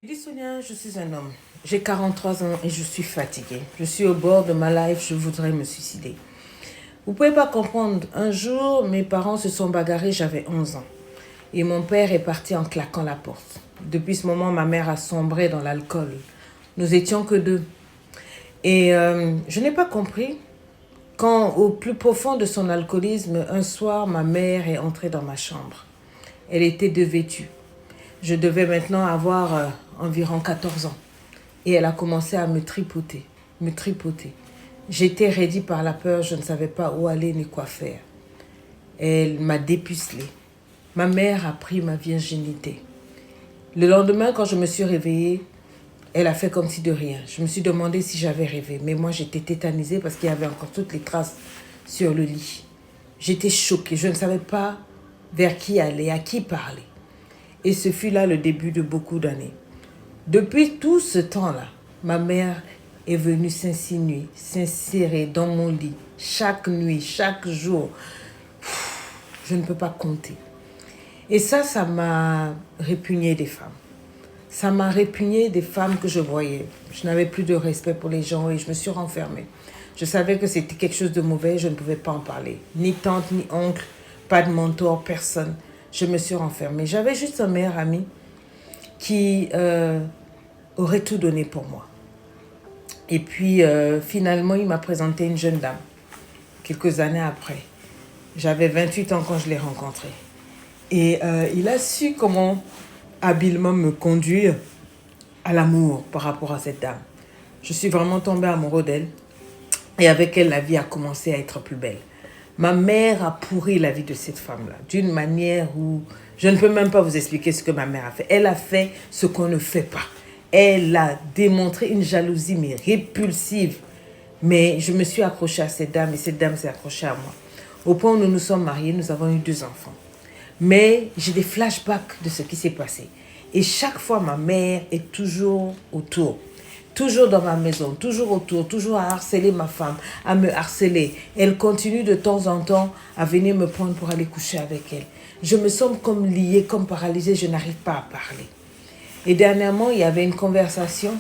Je dis Sonia, je suis un homme. J'ai 43 ans et je suis fatiguée. Je suis au bord de ma life, je voudrais me suicider. Vous pouvez pas comprendre. Un jour, mes parents se sont bagarrés, j'avais 11 ans. Et mon père est parti en claquant la porte. Depuis ce moment, ma mère a sombré dans l'alcool. Nous étions que deux. Et je n'ai pas compris quand, au plus profond de son alcoolisme, un soir, ma mère est entrée dans ma chambre. Elle était dévêtue. Je devais maintenant avoir environ 14 ans. Et elle a commencé à me tripoter, me tripoter. J'étais raidie par la peur, je ne savais pas où aller ni quoi faire. Elle m'a dépucelée. Ma mère a pris ma virginité. Le lendemain, quand je me suis réveillée, elle a fait comme si de rien. Je me suis demandé si j'avais rêvé. Mais moi, j'étais tétanisée parce qu'il y avait encore toutes les traces sur le lit. J'étais choquée. Je ne savais pas vers qui aller, à qui parler. Et ce fut là le début de beaucoup d'années. Depuis tout ce temps-là, ma mère est venue s'insinuer, s'insérer dans mon lit, chaque nuit, chaque jour. Je ne peux pas compter. Et ça m'a répugné des femmes. Ça m'a répugné des femmes que je voyais. Je n'avais plus de respect pour les gens et je me suis renfermée. Je savais que c'était quelque chose de mauvais, je ne pouvais pas en parler. Ni tante, ni oncle, pas de mentor, personne. Je me suis renfermée. J'avais juste un meilleur ami qui aurait tout donné pour moi. Et puis, finalement, il m'a présenté une jeune dame, quelques années après. J'avais 28 ans quand je l'ai rencontré. Et il a su comment habilement me conduire à l'amour par rapport à cette dame. Je suis vraiment tombée amoureux d'elle. Et avec elle, la vie a commencé à être plus belle. Ma mère a pourri la vie de cette femme-là, d'une manière où je ne peux même pas vous expliquer ce que ma mère a fait. Elle a fait ce qu'on ne fait pas. Elle a démontré une jalousie, mais répulsive. Mais je me suis accrochée à cette dame et cette dame s'est accrochée à moi. Au point où nous nous sommes mariés, nous avons eu 2 enfants. Mais j'ai des flashbacks de ce qui s'est passé. Et chaque fois, ma mère est toujours autour. Toujours dans ma maison, toujours autour, toujours à harceler ma femme, à me harceler. Elle continue de temps en temps à venir me prendre pour aller coucher avec elle. Je me sens comme liée, comme paralysée, je n'arrive pas à parler. Et dernièrement, il y avait une conversation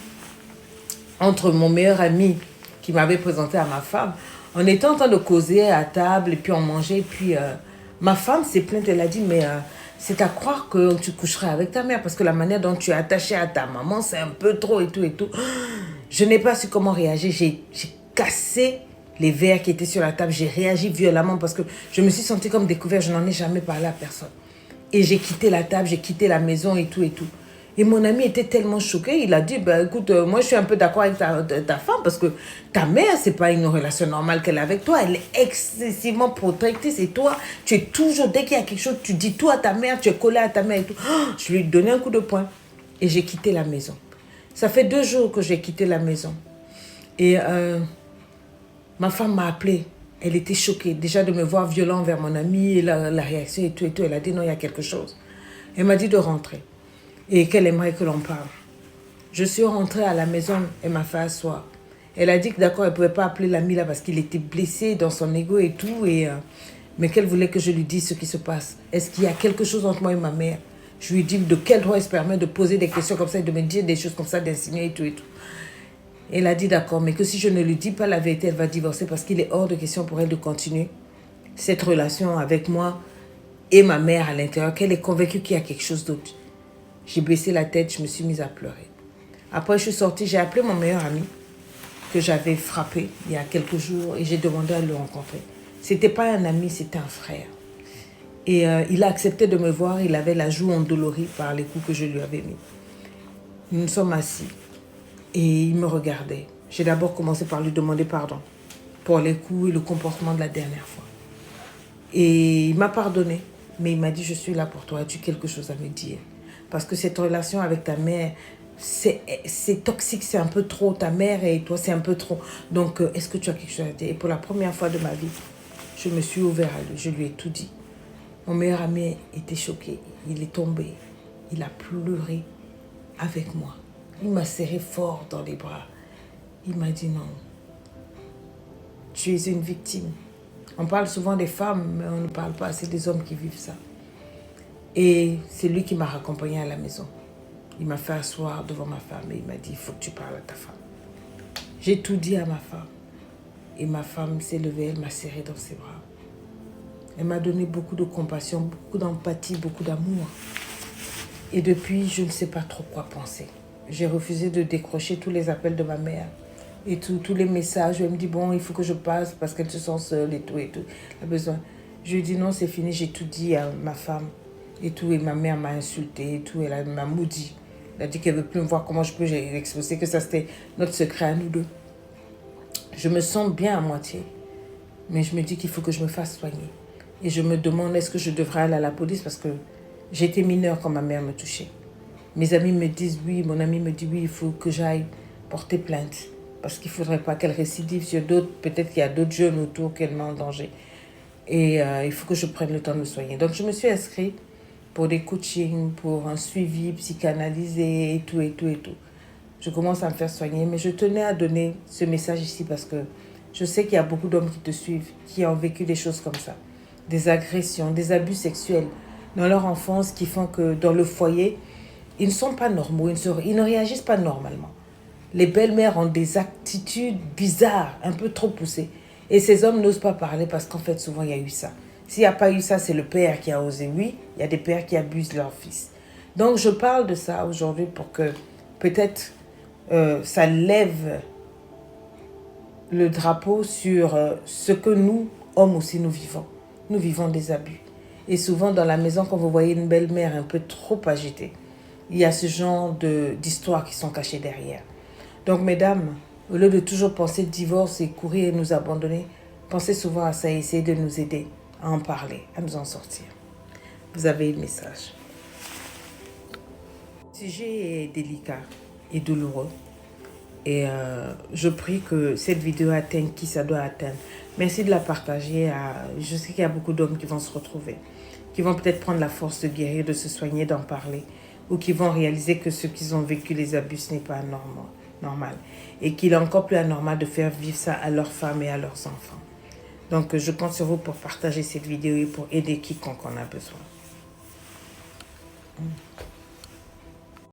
entre mon meilleur ami qui m'avait présenté à ma femme. On était en train de causer à table et puis on mangeait. Et puis ma femme s'est plainte, elle a dit, mais c'est à croire que tu coucherais avec ta mère parce que la manière dont tu es attachée à ta maman, c'est un peu trop et tout et tout. Je n'ai pas su comment réagir. J'ai cassé les verres qui étaient sur la table. J'ai réagi violemment parce que je me suis sentie comme découverte. Je n'en ai jamais parlé à personne. Et j'ai quitté la table, j'ai quitté la maison et tout et tout. Et mon ami était tellement choqué, il a dit, bah, écoute, moi je suis un peu d'accord avec ta femme parce que ta mère, c'est pas une relation normale qu'elle a avec toi. Elle est excessivement protectrice et toi, tu es toujours, dès qu'il y a quelque chose, tu dis tout à ta mère, tu es collé à ta mère et tout. Oh, je lui ai donné un coup de poing et j'ai quitté la maison. Ça fait 2 jours que j'ai quitté la maison. Et ma femme m'a appelée. Elle était choquée déjà de me voir violent vers mon ami et la réaction et tout et tout. Elle a dit non, il y a quelque chose. Elle m'a dit de rentrer et qu'elle aimerait que l'on parle. Je suis rentrée à la maison, elle m'a fait asseoir. Elle a dit que d'accord, elle ne pouvait pas appeler l'ami là parce qu'il était blessé dans son ego et tout, mais qu'elle voulait que je lui dise ce qui se passe. Est-ce qu'il y a quelque chose entre moi et ma mère? Je lui ai dit de quel droit elle se permet de poser des questions comme ça et de me dire des choses comme ça, d'insinuer et tout et tout. Elle a dit d'accord, mais que si je ne lui dis pas la vérité, elle va divorcer parce qu'il est hors de question pour elle de continuer cette relation avec moi et ma mère à l'intérieur, qu'elle est convaincue qu'il y a quelque chose d'autre. J'ai baissé la tête, je me suis mise à pleurer. Après, je suis sortie, j'ai appelé mon meilleur ami que j'avais frappé il y a quelques jours et j'ai demandé à le rencontrer. C'était pas un ami, c'était un frère. Et il a accepté de me voir, il avait la joue endolorie par les coups que je lui avais mis. Nous nous sommes assis et il me regardait. J'ai d'abord commencé par lui demander pardon pour les coups et le comportement de la dernière fois. Et il m'a pardonné, mais il m'a dit, je suis là pour toi, as-tu quelque chose à me dire? Parce que cette relation avec ta mère, c'est toxique, c'est un peu trop. Ta mère et toi, c'est un peu trop. Donc, est-ce que tu as quelque chose à dire? Et pour la première fois de ma vie, je me suis ouvert à lui, je lui ai tout dit. Mon meilleur ami était choqué, il est tombé, il a pleuré avec moi. Il m'a serré fort dans les bras. Il m'a dit non, tu es une victime. On parle souvent des femmes, mais on ne parle pas assez des hommes qui vivent ça. Et c'est lui qui m'a raccompagné à la maison. Il m'a fait asseoir devant ma femme et il m'a dit, il faut que tu parles à ta femme. J'ai tout dit à ma femme. Et ma femme s'est levée, elle m'a serré dans ses bras. Elle m'a donné beaucoup de compassion, beaucoup d'empathie, beaucoup d'amour. Et depuis, je ne sais pas trop quoi penser. J'ai refusé de décrocher tous les appels de ma mère et tous les messages. Elle me dit, bon, il faut que je passe parce qu'elle se sent seule et tout. Elle a besoin. Je lui ai dit, non, c'est fini, j'ai tout dit à ma femme et tout. Et ma mère m'a insulté et tout. Elle m'a maudit. Elle a dit qu'elle ne veut plus me voir. Comment je peux l'exposer, que ça c'était notre secret à nous deux. Je me sens bien à moitié. Mais je me dis qu'il faut que je me fasse soigner. Et je me demande, est-ce que je devrais aller à la police parce que j'étais mineure quand ma mère me touchait. Mes amis me disent oui, mon ami me dit oui, il faut que j'aille porter plainte. Parce qu'il ne faudrait pas qu'elle récidive sur d'autres. Peut-être qu'il y a d'autres jeunes autour qu'elle met en danger. Et il faut que je prenne le temps de me soigner. Donc je me suis inscrite pour des coachings, pour un suivi psychanalysé et tout, et tout, et tout. Je commence à me faire soigner, mais je tenais à donner ce message ici parce que je sais qu'il y a beaucoup d'hommes qui te suivent, qui ont vécu des choses comme ça. Des agressions, des abus sexuels dans leur enfance qui font que dans le foyer, ils ne sont pas normaux, ils ne réagissent pas normalement. Les belles-mères ont des attitudes bizarres, un peu trop poussées. Et ces hommes n'osent pas parler parce qu'en fait, souvent, il y a eu ça. S'il n'y a pas eu ça, c'est le père qui a osé. Oui, il y a des pères qui abusent leur fils. Donc, je parle de ça aujourd'hui pour que peut-être ça lève le drapeau sur ce que nous, hommes aussi, nous vivons. Nous vivons des abus. Et souvent, dans la maison, quand vous voyez une belle-mère un peu trop agitée, il y a ce genre d'histoires qui sont cachées derrière. Donc, mesdames, au lieu de toujours penser divorce et courir et nous abandonner, pensez souvent à ça et essayez de nous aider à en parler, à nous en sortir. Vous avez le message. Le sujet est délicat et douloureux. Et je prie que cette vidéo atteigne qui ça doit atteindre. Merci de la partager. Je sais qu'il y a beaucoup d'hommes qui vont se retrouver, qui vont peut-être prendre la force de guérir, de se soigner, d'en parler, ou qui vont réaliser que ce qu'ils ont vécu, les abus, ce n'est pas normal. Et qu'il est encore plus anormal de faire vivre ça à leurs femmes et à leurs enfants. Donc, je compte sur vous pour partager cette vidéo et pour aider quiconque en a besoin.